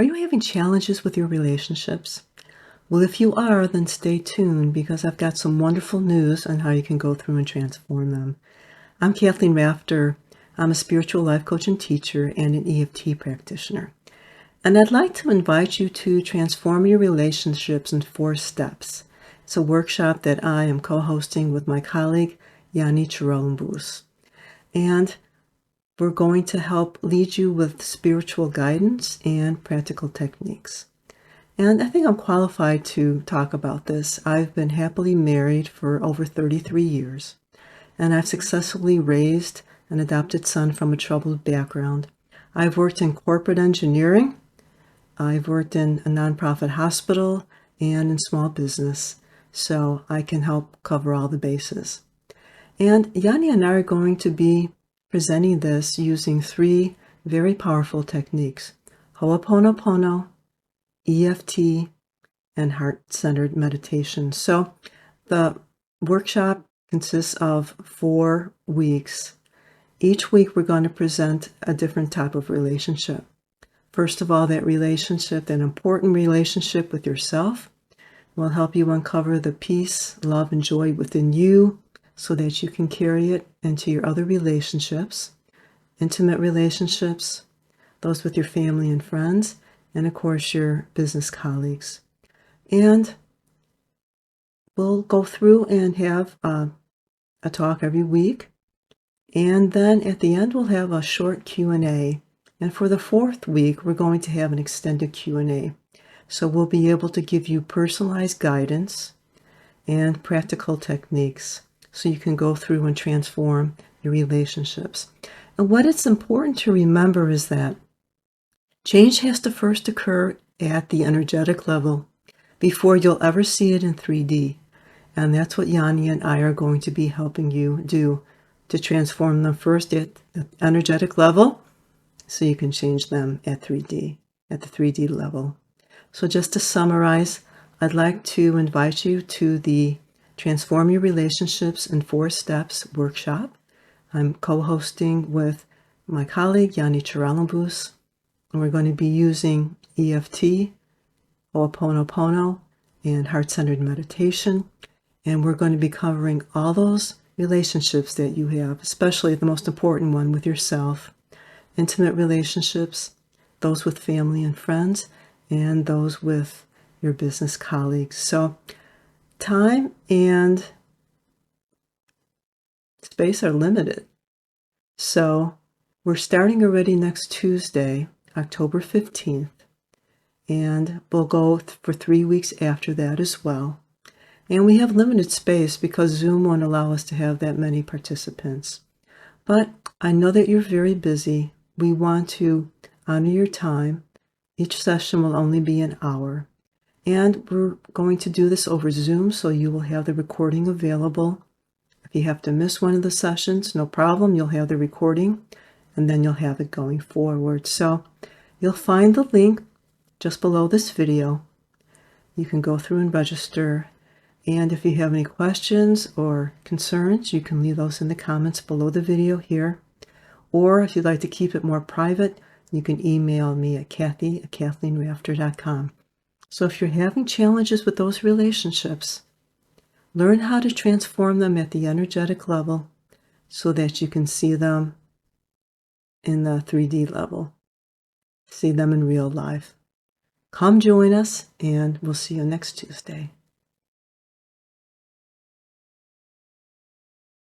Are you having challenges with your relationships? Well, if you are, then stay tuned because I've got some wonderful news on how you can go through and transform them. I'm Kathleen Rafter. I'm a spiritual life coach and teacher and an EFT practitioner. And I'd like to invite you to transform your relationships in 4 steps. It's a workshop that I am co-hosting with my colleague, Yanni and we're going to help lead you with spiritual guidance and practical techniques. And I think I'm qualified to talk about this. I've been happily married for over 33 years, and I've successfully raised an adopted son from a troubled background. I've worked in corporate engineering, I've worked in a nonprofit hospital, and in small business, so I can help cover all the bases. And Yanni and I are going to be presenting this using 3 very powerful techniques: Ho'oponopono, EFT, and heart-centered meditation. So the workshop consists of 4 weeks. Each week we're going to present a different type of relationship. First of all, that important relationship with yourself will help you uncover the peace, love, and joy within you so that you can carry it into your other relationships, intimate relationships, those with your family and friends, and of course your business colleagues. And we'll go through and have a talk every week. And then at the end, we'll have a short Q&A. And for the 4th week, we're going to have an extended Q&A. So we'll be able to give you personalized guidance and practical techniques so you can go through and transform your relationships. And what it's important to remember is that change has to first occur at the energetic level before you'll ever see it in 3D. And that's what Yanni and I are going to be helping you do, to transform them first at the energetic level so you can change them at the 3D level. So just to summarize, I'd like to invite you to the Transform Your Relationships in 4 Steps workshop. I'm co-hosting with my colleague, Yanni and we're going to be using EFT, Ho'oponopono, and heart-centered meditation. And we're going to be covering all those relationships that you have, especially the most important one with yourself, intimate relationships, those with family and friends, and those with your business colleagues. So time and space are limited. So we're starting already next Tuesday, October 15th, and we'll go for 3 weeks after that as well. And we have limited space because Zoom won't allow us to have that many participants. But I know that you're very busy. We want to honor your time. Each session will only be an hour. And we're going to do this over Zoom, so you will have the recording available. If you have to miss one of the sessions, no problem. You'll have the recording, and then you'll have it going forward. So you'll find the link just below this video. You can go through and register. And if you have any questions or concerns, you can leave those in the comments below the video here. Or if you'd like to keep it more private, you can email me at kathy@kathleenrafter.com. So if you're having challenges with those relationships, learn how to transform them at the energetic level so that you can see them in the 3D level, see them in real life. Come join us, and we'll see you next Tuesday.